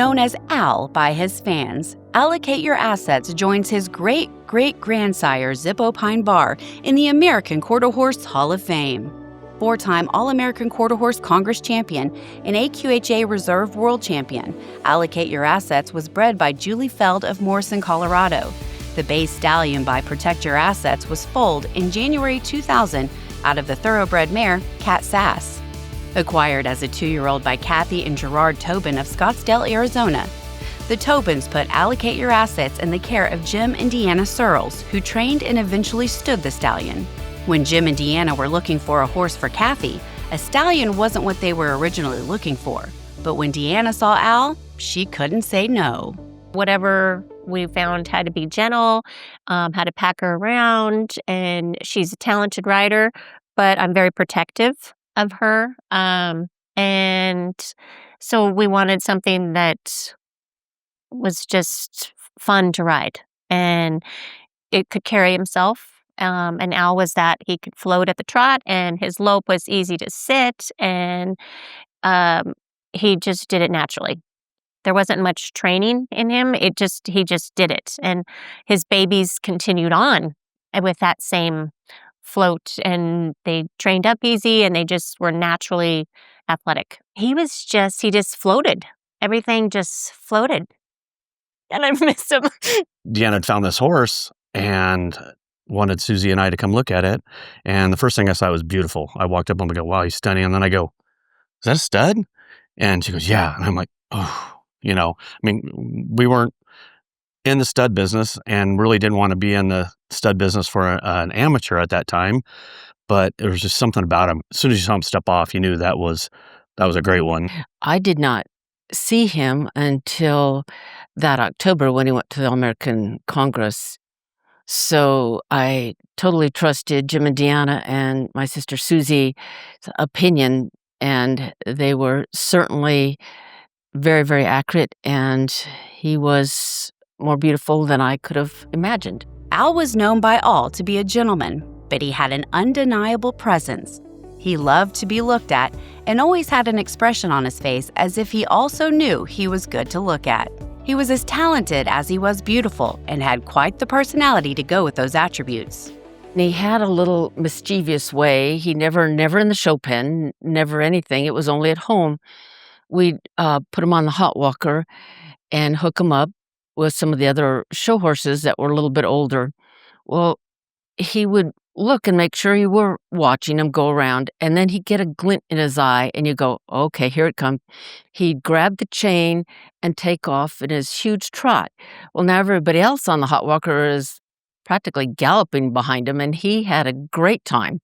Known as Al by his fans, Allocate Your Assets joins his great-great-grandsire Zippo Pine Bar in the American Quarter Horse Hall of Fame. Four-time All-American Quarter Horse Congress champion and AQHA Reserve World Champion, Allocate Your Assets was bred by Julie Feld of Morrison, Colorado. The base stallion by Protect Your Assets was foaled in January 2000 out of the thoroughbred mare Cat Sass. Acquired as a 2-year-old by Kathy and Gerard Tobin of Scottsdale, Arizona, the Tobins put Allocate Your Assets in the care of Jim and Deanna Searles, who trained and eventually stood the stallion. When Jim and Deanna were looking for a horse for Kathy, a stallion wasn't what they were originally looking for. But when Deanna saw Al, she couldn't say no. Whatever we found had to be gentle, had to pack her around, and she's a talented rider, but I'm very protective of her. And so we wanted something that was just fun to ride, and it could carry himself. And Al was that. He could float at the trot, and his lope was easy to sit, and he just did it naturally. There wasn't much training in him. He just did it. And his babies continued on with that same float, and they trained up easy, and they just were naturally athletic. He just floated. Everything just floated. And I miss him. Deanna had found this horse and wanted Susie and I to come look at it. And the first thing I saw was beautiful. I walked up and I go, wow, he's stunning. And then I go, is that a stud? And she goes, yeah. And I'm like, oh, we weren't in the stud business and really didn't want to be in the stud business for an amateur at that time. But there was just something about him. As soon as you saw him step off, you knew that was a great one. I did not see him until that October when he went to the All-American Congress. So I totally trusted Jim and Deanna and my sister Susie's opinion, and they were certainly very, very accurate, and he was more beautiful than I could have imagined. Al was known by all to be a gentleman, but he had an undeniable presence. He loved to be looked at and always had an expression on his face as if he also knew he was good to look at. He was as talented as he was beautiful and had quite the personality to go with those attributes. And he had a little mischievous way. He never in the show pen, never anything. It was only at home. We'd put him on the hot walker and hook him up with some of the other show horses that were a little bit older. Well, he would look and make sure you were watching him go around, and then he'd get a glint in his eye, and you go, okay, here it comes. He'd grab the chain and take off in his huge trot. Well, now everybody else on the hot walker is practically galloping behind him, and he had a great time.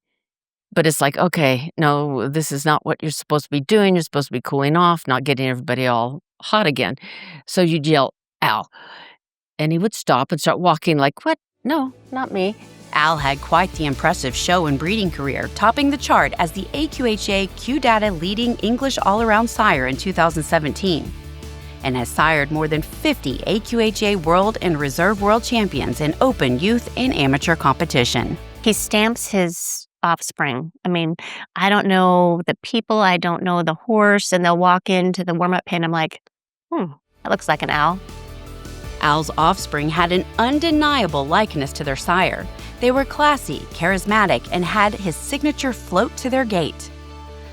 But it's like, okay, no, this is not what you're supposed to be doing. You're supposed to be cooling off, not getting everybody all hot again. So you'd yell, Al. And he would stop and start walking like, what? No, not me. Al had quite the impressive show and breeding career, topping the chart as the AQHA Q-Data leading English all-around sire in 2017, and has sired more than 50 AQHA World and Reserve World Champions in open, youth, and amateur competition. He stamps his offspring. I don't know the people, I don't know the horse, and they'll walk into the warm-up pen. I'm like, that looks like an Al. Al's offspring had an undeniable likeness to their sire. They were classy, charismatic, and had his signature float to their gait.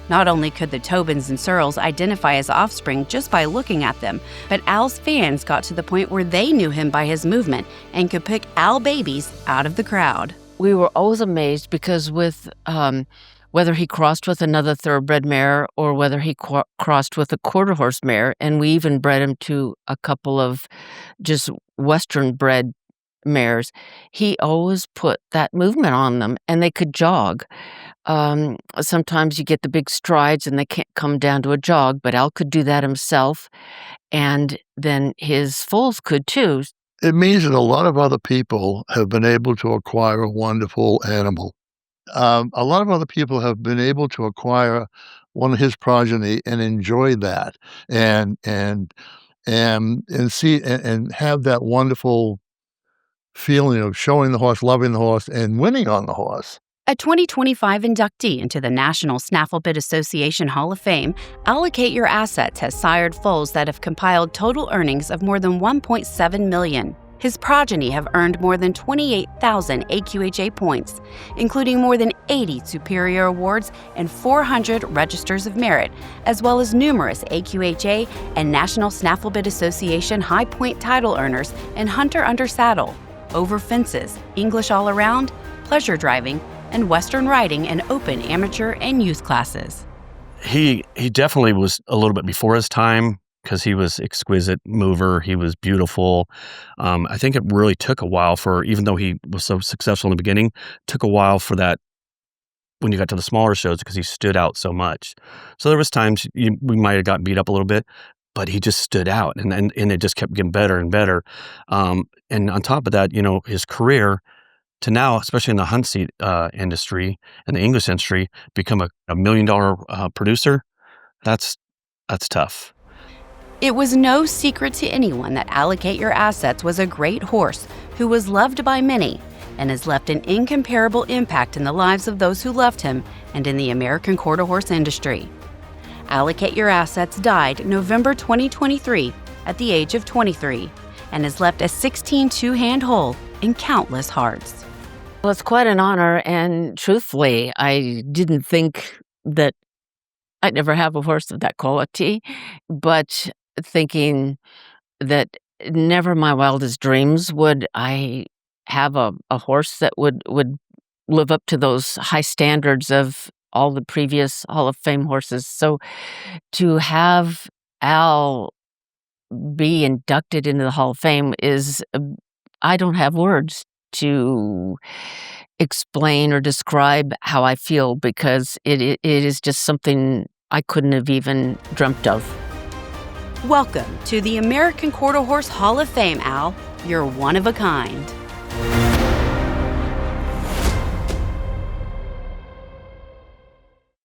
Not only could the Tobins and Searles identify his offspring just by looking at them, but Al's fans got to the point where they knew him by his movement and could pick Al babies out of the crowd. We were always amazed because with whether he crossed with another thoroughbred mare or whether he crossed with a quarter horse mare, and we even bred him to a couple of just Western bred mares, he always put that movement on them, and they could jog. Sometimes you get the big strides and they can't come down to a jog, but Al could do that himself, and then his foals could too. It means that a lot of other people have been able to acquire a wonderful animal. A lot of other people have been able to acquire one of his progeny and enjoy that, and see and have that wonderful feeling of showing the horse, loving the horse, and winning on the horse. A 2025 inductee into the National Snafflebit Association Hall of Fame, Allocate Your Assets has sired foals that have compiled total earnings of more than $1.7 million. His progeny have earned more than 28,000 AQHA points, including more than 80 Superior Awards and 400 Registers of Merit, as well as numerous AQHA and National Snafflebit Association High Point title earners in Hunter Under Saddle, Over Fences, English All Around, Pleasure Driving, and Western Riding in open amateur and youth classes. He definitely was a little bit before his time because he was exquisite mover. He was beautiful. I think it really took a while for, even though he was so successful in the beginning, took a while for that when you got to the smaller shows because he stood out so much. So there was times we might have gotten beat up a little bit, but he just stood out and it just kept getting better and better. And on top of that, his career to now, especially in the hunt seat industry and the English industry, become a $1 million producer. That's tough. It was no secret to anyone that Allocate Your Assets was a great horse who was loved by many and has left an incomparable impact in the lives of those who loved him and in the American quarter horse industry. Allocate Your Assets died November 2023 at the age of 23 and has left a 16 two-hand hole in countless hearts. Well, it's quite an honor, and truthfully, I didn't think that I'd never have a horse of that quality, but thinking that never in my wildest dreams would I have a horse that would live up to those high standards of all the previous Hall of Fame horses. So to have Al be inducted into the Hall of Fame is, I don't have words to explain or describe how I feel because it is just something I couldn't have even dreamt of. Welcome to the American Quarter Horse Hall of Fame, Al. You're one of a kind.